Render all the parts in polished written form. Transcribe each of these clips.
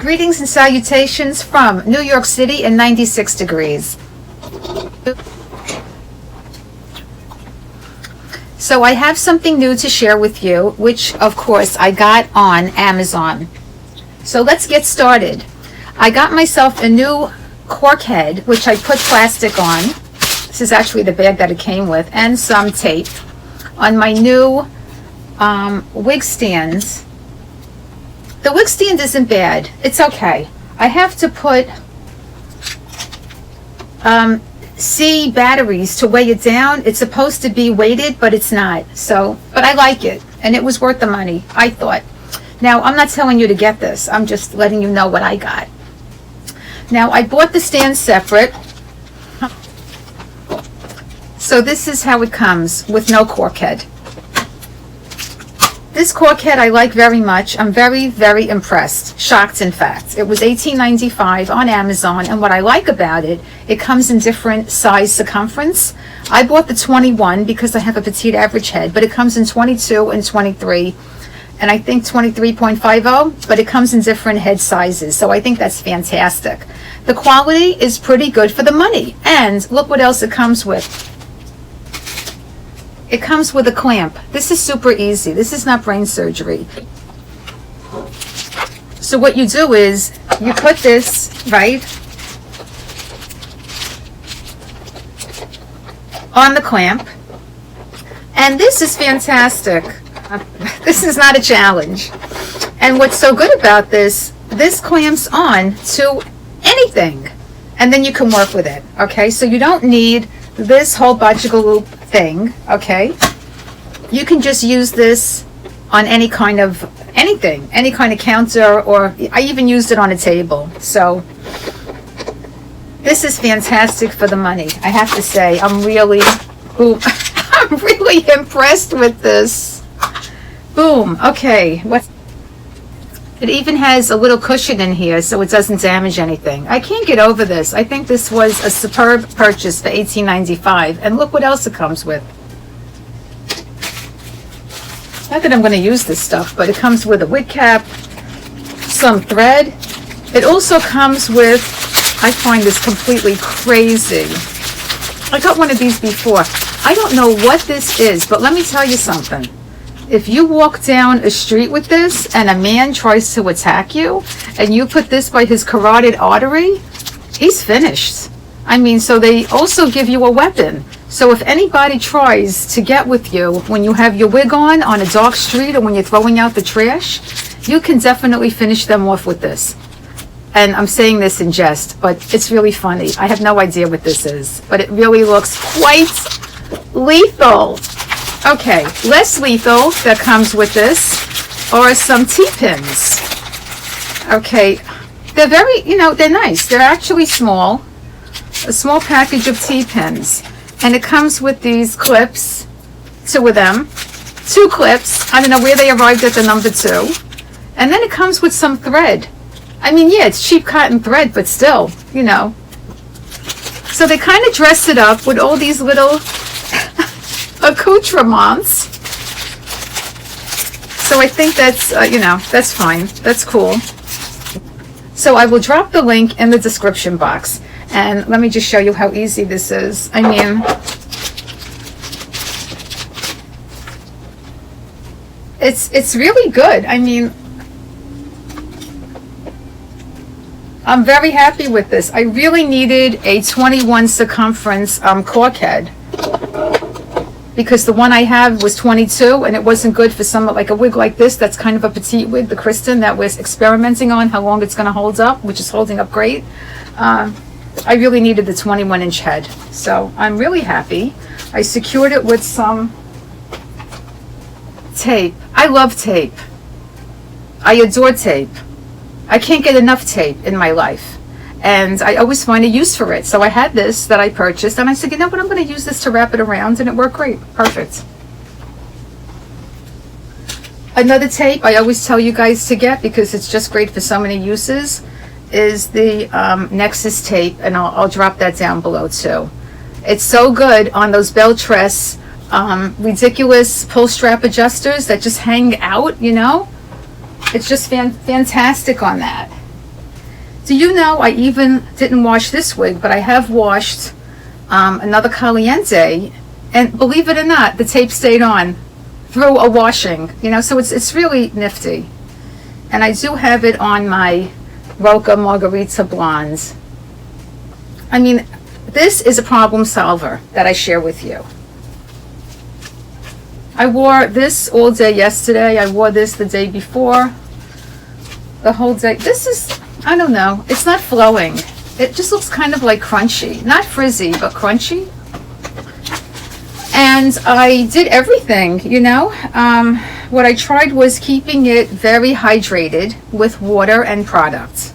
Greetings and salutations from New York City and 96 degrees. So I have something new to share with you, which of course I got on Amazon. So let's get started. I got myself a new cork head, which I put plastic on. This is actually the bag that it came with, and some tape on my new wig stands. The wig stand isn't bad. It's okay. I have to put C batteries to weigh it down. It's supposed to be weighted, but it's not. So, but I like it, and it was worth the money, I thought. Now, I'm not telling you to get this. I'm just letting you know what I got. Now, I bought the stand separate. So this is how it comes with no cork head. This cork head I like very much. I'm very, very impressed. Shocked, in fact. It was $18.95 on Amazon, and what I like about it, it comes in different size circumference. I bought the 21 because I have a petite average head, but it comes in 22 and 23, and I think 23.50, but it comes in different head sizes, so I think that's fantastic. The quality is pretty good for the money, and look what else it comes with. It comes with a clamp. This is super easy. This is not brain surgery. So what you do is you put this, right, on the clamp. And this is fantastic. This is not a challenge. And what's so good about this clamps on to anything. And then you can work with it, okay? So you don't need this whole logical loop thing, okay? You can just use this on any kind of anything, any kind of counter, or I even used it on a table. So this is fantastic for the money. I have to say, I'm really impressed with this. Boom. Okay. It even has a little cushion in here so it doesn't damage anything. I can't get over this. I think this was a superb purchase for $18.95. And look what else it comes with. Not that I'm going to use this stuff, but it comes with a wig cap, some thread. It also comes with, I find this completely crazy. I got one of these before. I don't know what this is, but let me tell you something. If you walk down a street with this and a man tries to attack you and you put this by his carotid artery, he's finished. I mean, so they also give you a weapon. So if anybody tries to get with you when you have your wig on a dark street or when you're throwing out the trash, you can definitely finish them off with this. And I'm saying this in jest, but it's really funny. I have no idea what this is, but it really looks quite lethal. Okay, less lethal that comes with this are some T-pins. Okay, they're very, they're nice. They're actually small. A small package of T-pins. And it comes with these clips, 2 of them. 2 clips. I don't know where they arrived at the number 2. And then it comes with some thread. I mean, yeah, it's cheap cotton thread, but still, So they kind of dress it up with all these little accoutrements. So I think that's, that's fine. That's cool. So I will drop the link in the description box. And let me just show you how easy this is. I mean, it's really good. I mean, I'm very happy with this. I really needed a 21 circumference cork head because the one I have was 22 and it wasn't good for some, like a wig like this that's kind of a petite wig, the Kristen that we're experimenting on, how long it's going to hold up, which is holding up great. I really needed the 21-inch head, so I'm really happy. I secured it with some tape. I love tape. I adore tape. I can't get enough tape in my life, and I always find a use for it. So I had this that I purchased, and I said, you know what, I'm going to use this to wrap it around, and it worked great. Perfect. Another tape I always tell you guys to get because it's just great for so many uses is the Nexus Tape, and I'll drop that down below too. It's so good on those Belle Tress ridiculous pull strap adjusters that just hang out, It's just fantastic on that. Do you know I even didn't wash this wig, but I have washed another Caliente, and believe it or not, the tape stayed on through a washing, you know, so it's really nifty. And I do have it on my Roca Margarita blondes. I mean, this is a problem solver that I share with you. I wore this all day yesterday. I wore this the day before. The whole day. This is, I don't know, it's not flowing. It just looks kind of like crunchy. Not frizzy, but crunchy. And I did everything, you know. What I tried was keeping it very hydrated with water and product.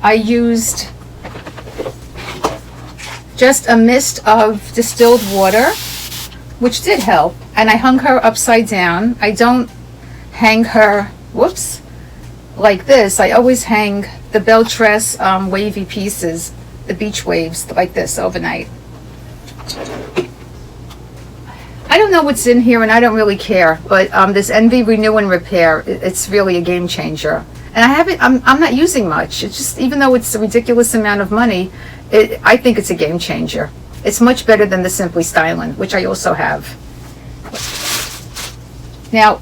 I used just a mist of distilled water, which did help. And I hung her upside down. I don't hang her, whoops, like this. I always hang the Belle Tress wavy pieces, the beach waves, like this overnight. I don't know what's in here, and I don't really care, but this Envy Renew and Repair, it's really a game changer. And I haven't, I'm not using much. It's just, even though it's a ridiculous amount of money, I think it's a game changer. It's much better than the Simply Stylin', which I also have. Now,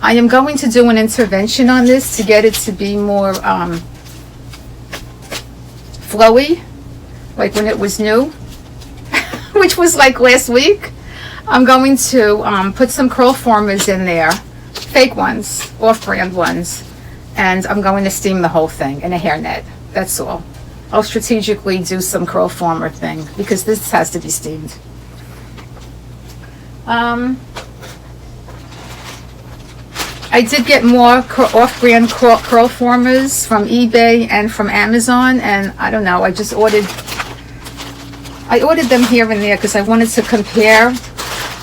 I am going to do an intervention on this to get it to be more flowy, like when it was new, which was like last week. I'm going to put some curl formers in there, fake ones, off-brand ones, and I'm going to steam the whole thing in a hairnet. That's all. I'll strategically do some curl former thing because this has to be steamed. I did get more off-brand curl formers from eBay and from Amazon, and I don't know, I ordered them here and there because I wanted to compare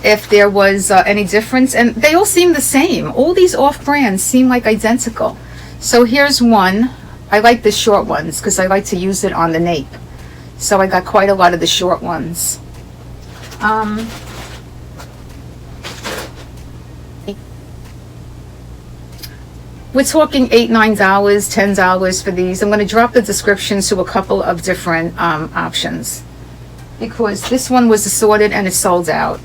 if there was any difference, and they all seem the same. All these off-brands seem like identical. So here's one. I like the short ones because I like to use it on the nape. So I got quite a lot of the short ones. We're talking $8, $9, $10 for these. I'm going to drop the descriptions to a couple of different options because this one was assorted and it's sold out.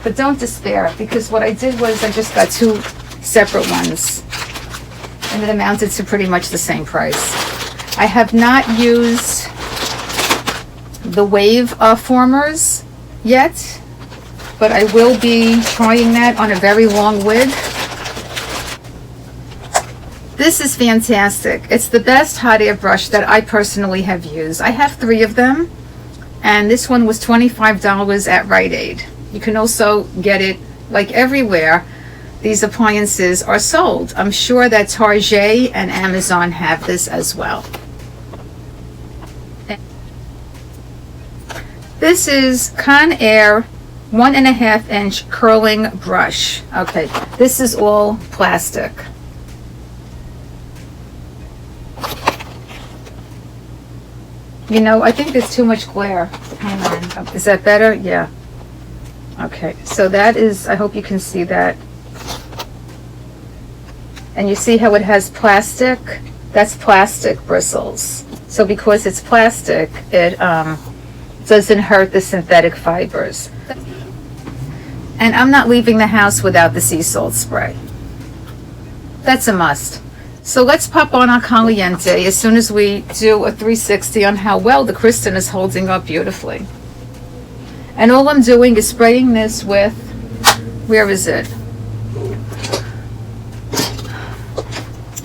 But don't despair, because what I did was I just got two separate ones and it amounted to pretty much the same price. I have not used the wave formers yet, but I will be trying that on a very long wig. This is fantastic. It's the best hot air brush that I personally have used. I have 3 of them, and this one was $25 at Rite Aid. You can also get it like everywhere these appliances are sold. I'm sure that Target and Amazon have this as well. This is Conair 1.5 inch curling brush. Okay, this is all plastic. You know, I think there's too much glare. Hang on. Is that better? Yeah. Okay, so that is, I hope you can see that. And you see how it has plastic? That's plastic bristles. So because it's plastic, it doesn't hurt the synthetic fibers. And I'm not leaving the house without the sea salt spray. That's a must. So let's pop on our Caliente as soon as we do a 360 on how well the Kristen is holding up beautifully. And all I'm doing is spraying this with, where is it?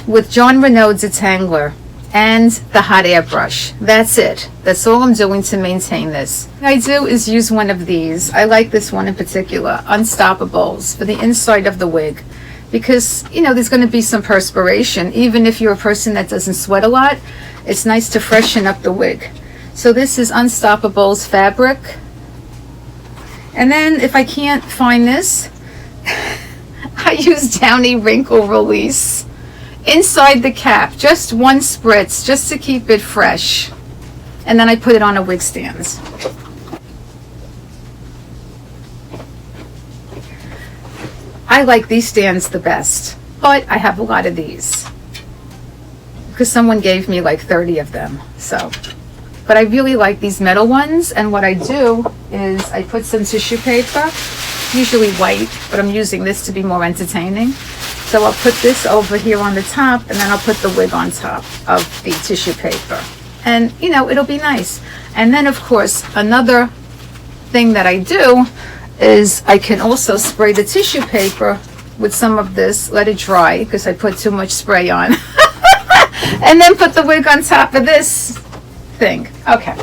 With John Renau Detangler and the hot air brush. That's it. That's all I'm doing to maintain this. What I do is use one of these. I like this one in particular, Unstoppables, for the inside of the wig. Because, you know, there's going to be some perspiration. Even if you're a person that doesn't sweat a lot, it's nice to freshen up the wig. So this is Unstoppables fabric. And then if I can't find this, I use Downy Wrinkle Release inside the cap. Just one spritz, just to keep it fresh. And then I put it on a wig stand. I like these stands the best, but I have a lot of these. because someone gave me like 30 of them. So, but I really like these metal ones, and what I do is I put some tissue paper, usually white, but I'm using this to be more entertaining. So I'll put this over here on the top, and then I'll put the wig on top of the tissue paper. And, you know, it'll be nice. And then, of course, another thing that I do is I can also spray the tissue paper with some of this, let it dry, because I put too much spray on. And then put the wig on top of this thing. Okay.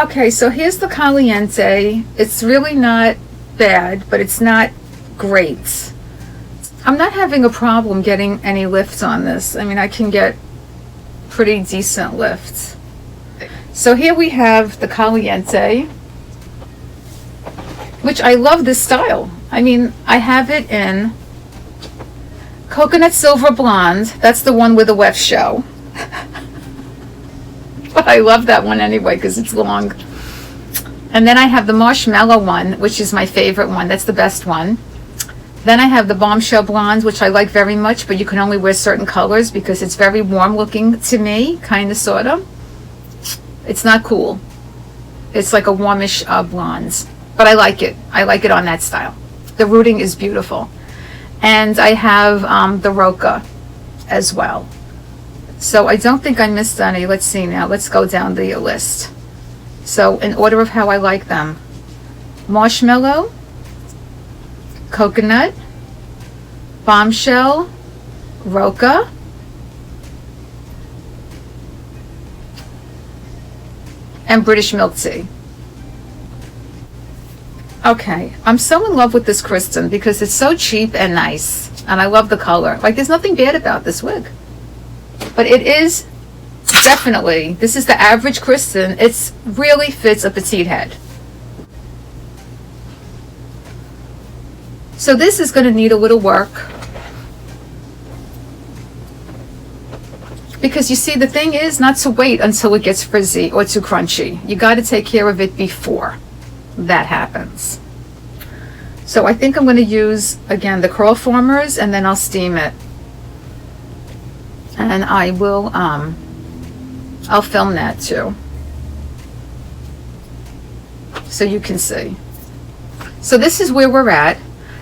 Okay, so here's the Caliente. It's really not bad, but it's not great. I'm not having a problem getting any lift on this. I mean, I can get pretty decent lift. So here we have the Caliente, which I love this style. I mean, I have it in Coconut Silver Blonde. That's the one with the weft show. But I love that one anyway because it's long. And then I have the Marshmallow one, which is my favorite one. That's the best one. Then I have the Bombshell Blonde, which I like very much, but you can only wear certain colors because it's very warm looking to me, kind of, sort of. It's not cool. It's like a warmish blonde, but I like it. I like it on that style. The rooting is beautiful. And I have the Roca as well. So I don't think I missed any. Let's see now. Let's go down the list. So in order of how I like them. Marshmallow, Coconut, Bombshell, Roca, and British Milk Tea. Okay, I'm so in love with this Kristen because it's so cheap and nice, and I love the color. Like, there's nothing bad about this wig, but it is definitely, this is the average Kristen. It's really fits a petite head. So this is going to need a little work, because you see, the thing is not to wait until it gets frizzy or too crunchy. You got to take care of it before that happens. So I think I'm going to use, again, the curl formers, and then I'll steam it. And I will, I'll film that too, so you can see. So this is where we're at.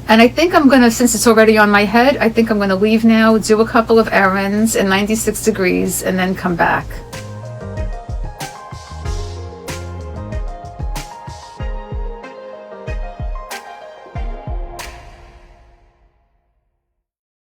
And I think I'm going to, since it's already on my head, I think I'm going to leave now, do a couple of errands in 96 degrees, and then come back.